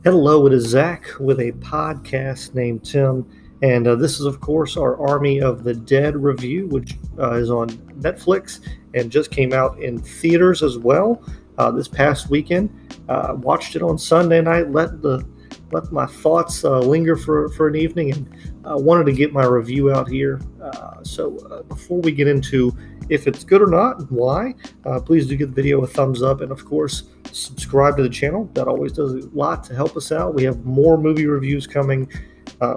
Hello, it is Zach with a podcast named Tim, and this is, of course, our Army of the Dead review, which is on Netflix and just came out in theaters as well this past weekend. Watched it on Sunday night. Let my thoughts linger for an evening, and wanted to get my review out here. So before we get into if it's good or not and why, please do give the video a thumbs up, and of course, subscribe to the channel. That always does a lot to help us out. We have more movie reviews coming.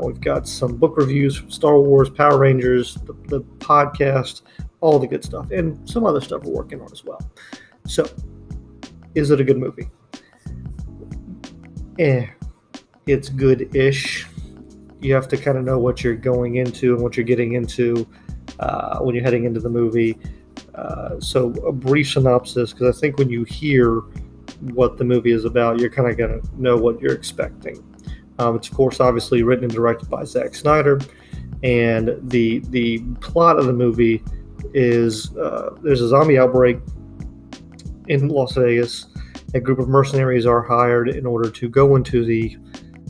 We've got some book reviews from Star Wars, Power Rangers, the podcast, all the good stuff, and some other stuff we're working on as well. So, is it a good movie? It's good-ish. You have to kind of know what you're going into and what you're getting into when you're heading into the movie. So a brief synopsis, because I think when you hear what the movie is about, you're kind of going to know what you're expecting. It's, of course, obviously written and directed by Zack Snyder, and the plot of the movie is there's a zombie outbreak in Las Vegas. A group of mercenaries are hired in order to go into the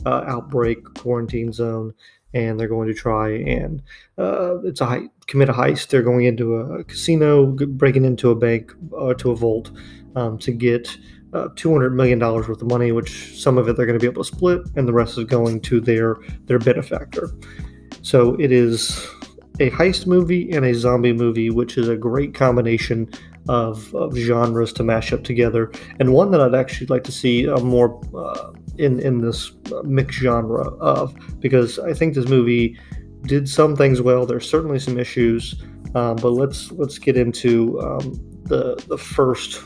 outbreak quarantine zone, and they're going to try and commit a heist. They're going into a casino, breaking into a bank, to a vault, to get $200 million worth of money, which some of it they're going to be able to split, and the rest is going to their benefactor. So it is a heist movie and a zombie movie, which is a great combination of genres to mash up together, and one that I'd actually like to see more in this mixed genre of, because I think this movie did some things well. There's certainly some issues, but let's get into the first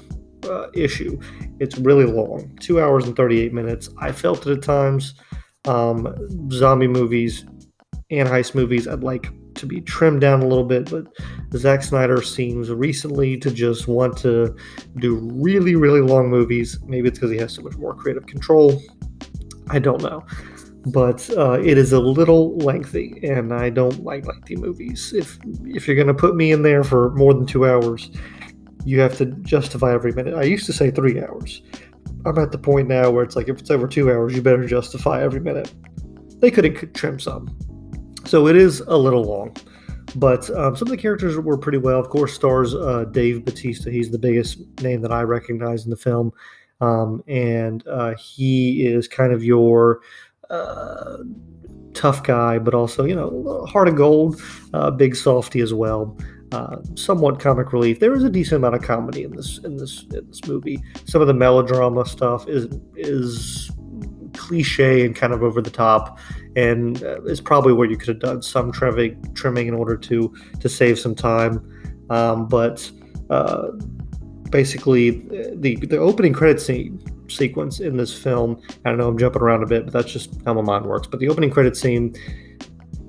issue. It's really long, 2 hours and 38 minutes. I felt it at times. Zombie movies and heist movies, I'd like to be trimmed down a little bit, but Zack Snyder seems recently to just want to do really, really long movies. Maybe it's because he has so much more creative control. I don't know. But it is a little lengthy, and I don't like lengthy movies. If you're going to put me in there for more than 2 hours, you have to justify every minute. I used to say 3 hours. I'm at the point now where it's like, if it's over 2 hours, you better justify every minute. They could trim some. So it is a little long. But some of the characters were pretty well. Of course, stars Dave Bautista. He's the biggest name that I recognize in the film. And he is kind of your tough guy, but also, heart of gold, big softy as well. Somewhat comic relief. There is a decent amount of comedy in this movie. Some of the melodrama stuff is cliche and kind of over the top, and is probably where you could have done some trimming in order to save some time. But basically, the opening credit sequence in this film, I don't know, I'm jumping around a bit, but that's just how my mind works. But the opening credit scene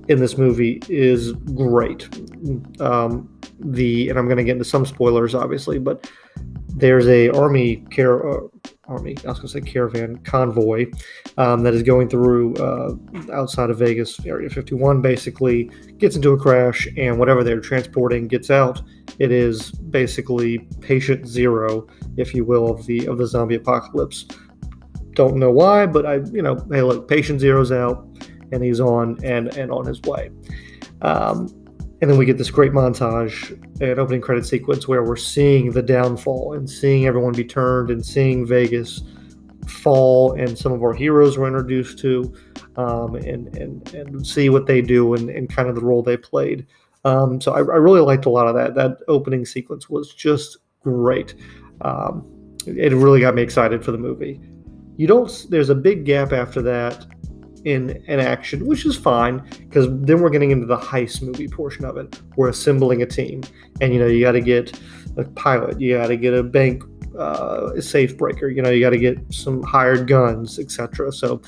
in this movie is great. And I'm going to get into some spoilers, obviously, but there's a caravan convoy that is going through outside of Vegas, Area 51, basically gets into a crash, and whatever they're transporting gets out. It is basically patient zero, if you will, of the zombie apocalypse. Don't know why, but hey, look, patient zero's out, and he's on and on his way. And then we get this great montage, an opening credit sequence where we're seeing the downfall and seeing everyone be turned and seeing Vegas fall, and some of our heroes were introduced to, and see what they do and kind of the role they played. So I really liked a lot of that. That opening sequence was just great. It really got me excited for the movie. There's a big gap after that in action, which is fine, because then we're getting into the heist movie portion of it. We're assembling a team, and you got to get a pilot, you got to get a bank safe breaker, you got to get some hired guns, etc. So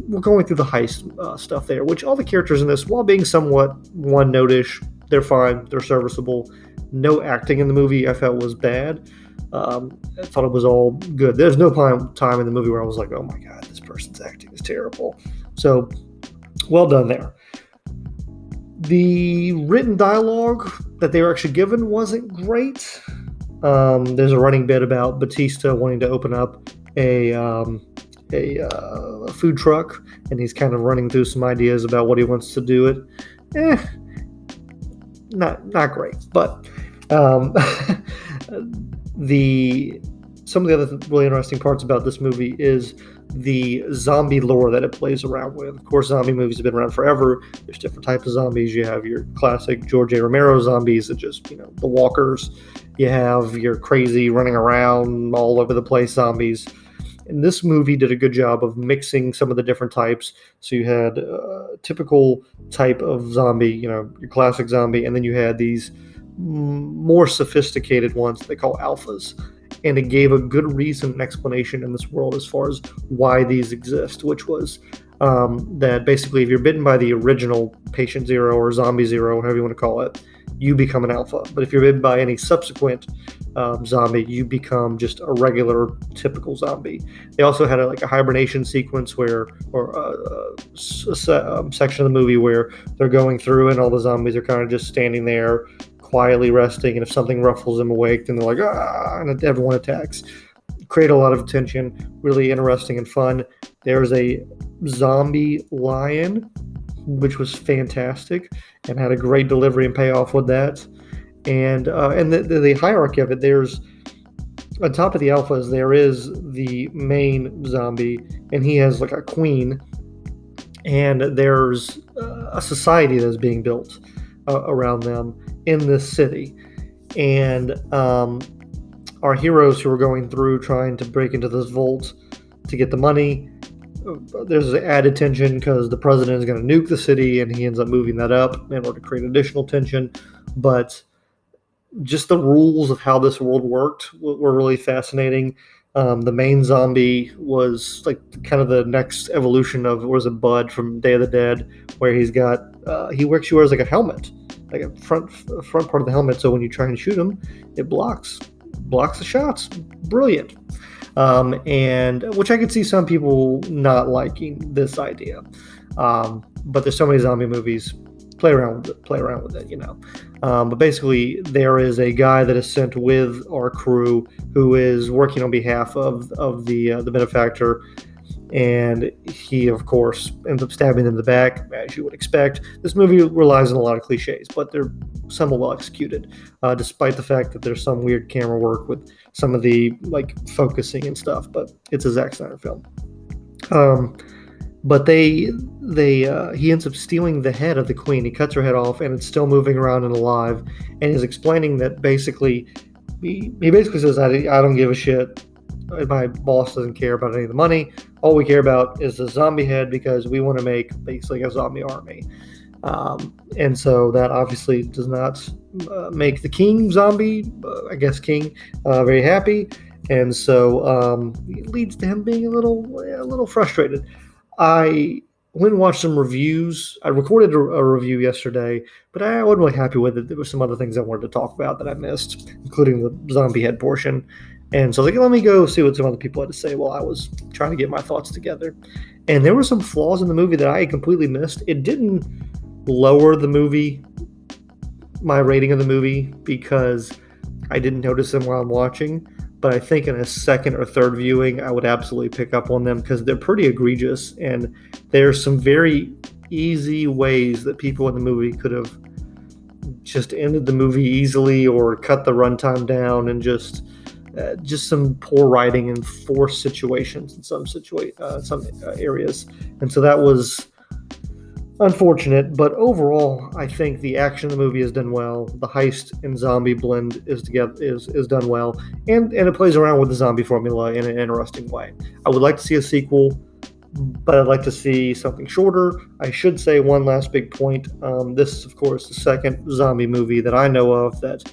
we're going through the heist stuff there, which all the characters in this, while being somewhat one-note-ish, they're fine, they're serviceable. No acting in the movie I felt was bad. I thought it was all good. There's no time in the movie where I was like, oh my god, this person's acting is terrible. So, well done there. The written dialogue that they were actually given wasn't great. There's a running bit about Batista wanting to open up a a food truck, and he's kind of running through some ideas about what he wants to do it. Not great, but um, the some of the other really interesting parts about this movie is the zombie lore that it plays around with. Of course, zombie movies have been around forever. There's different types of zombies. You have your classic George A. Romero zombies that just, the walkers. You have your crazy running around all over the place zombies. And this movie did a good job of mixing some of the different types. So you had a typical type of zombie, your classic zombie, and then you had these more sophisticated ones they call alphas. And it gave a good reason and explanation in this world as far as why these exist, which was that basically if you're bitten by the original patient zero or zombie zero, whatever you want to call it, you become an alpha. But if you're bitten by any subsequent zombie, you become just a regular, typical zombie. They also had a hibernation sequence or a section of the movie where they're going through and all the zombies are kind of just standing there, quietly resting, and if something ruffles them awake, then they're like, and everyone attacks. Create a lot of tension, really interesting and fun. There's a zombie lion, which was fantastic and had a great delivery and payoff with that. And the hierarchy of it, there's on top of the alphas, there is the main zombie, and he has a queen, and there's a society that's being built around them in this city. And our heroes who are going through trying to break into this vault to get the money, there's added tension because the president is going to nuke the city, and he ends up moving that up in order to create additional tension. But just the rules of how this world worked were really fascinating. The main zombie was kind of the next evolution of, Bud from Day of the Dead, where he actually wears a helmet, a front part of the helmet, so when you try and shoot him, it blocks the shots. Brilliant. And which I could see some people not liking this idea. But there's so many zombie movies. Play around with it, But basically, there is a guy that is sent with our crew who is working on behalf of the benefactor, and he, of course, ends up stabbing them in the back, as you would expect. This movie relies on a lot of cliches, but they're somewhat well executed, despite the fact that there's some weird camera work with some of the focusing and stuff. But it's a Zack Snyder film. But he ends up stealing the head of the queen. He cuts her head off, and it's still moving around and alive. And he's explaining that basically, he basically says, I don't give a shit. My boss doesn't care about any of the money. All we care about is the zombie head because we want to make basically a zombie army. And so that obviously does not make the king zombie, king, very happy. And so it leads to him being a little frustrated. I went and watched some reviews. I recorded a review yesterday, but I wasn't really happy with it. There were some other things I wanted to talk about that I missed, including the zombie head portion. And so let me go see what some other people had to say while I was trying to get my thoughts together. And there were some flaws in the movie that I had completely missed. It didn't lower the movie, my rating of the movie, because I didn't notice them while I'm watching. But I think in a second or third viewing, I would absolutely pick up on them because they're pretty egregious. And there's some very easy ways that people in the movie could have just ended the movie easily or cut the runtime down, and just some poor writing and forced situations in some areas. And so that was unfortunate, but overall, I think the action of the movie is done well. The heist and zombie blend is done well, and it plays around with the zombie formula in an interesting way. I would like to see a sequel, but I'd like to see something shorter. I should say one last big point. This is, of course, the second zombie movie that I know of that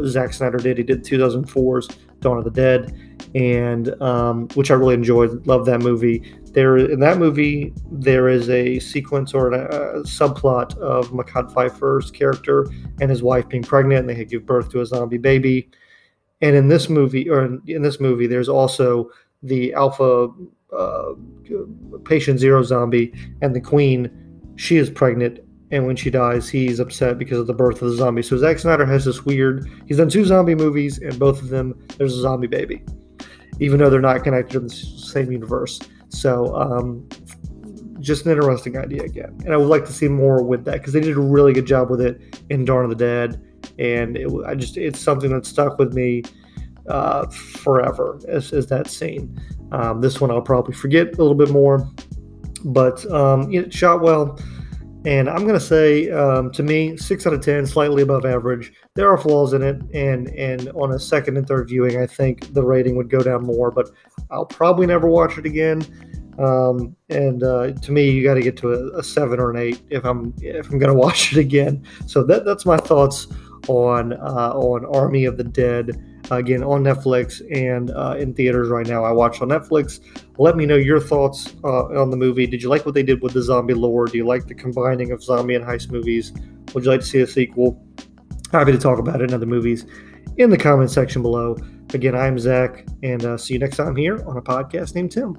Zack Snyder did. He did 2004's Dawn of the Dead, and which I really enjoyed. Love that movie. In that movie, there is a sequence or a subplot of Mehcad Pfeiffer's character and his wife being pregnant, and they give birth to a zombie baby. And in this movie, there's also the alpha patient zero zombie, and the queen. She is pregnant, and when she dies, he's upset because of the birth of the zombie. So Zack Snyder has this weird. He's done 2 zombie movies, and both of them there's a zombie baby, even though they're not connected in the same universe. So just an interesting idea again, and I would like to see more with that because they did a really good job with it in Dawn of the Dead, and it's something that stuck with me forever as that scene. This one I'll probably forget a little bit more, but it shot well. And I'm going to say, to me, 6 out of 10, slightly above average. There are flaws in it, and on a second and third viewing, I think the rating would go down more. But I'll probably never watch it again. And to me, you got to get to a 7 or an 8 if I'm going to watch it again. So that's my thoughts on Army of the Dead. Again, on Netflix and in theaters right now. I watched on Netflix. Let me know your thoughts on the movie. Did you like what they did with the zombie lore? Do you like the combining of zombie and heist movies? Would you like to see a sequel? Happy to talk about it in other movies in the comment section below. Again, I'm Zach, and see you next time here on a podcast named Tim.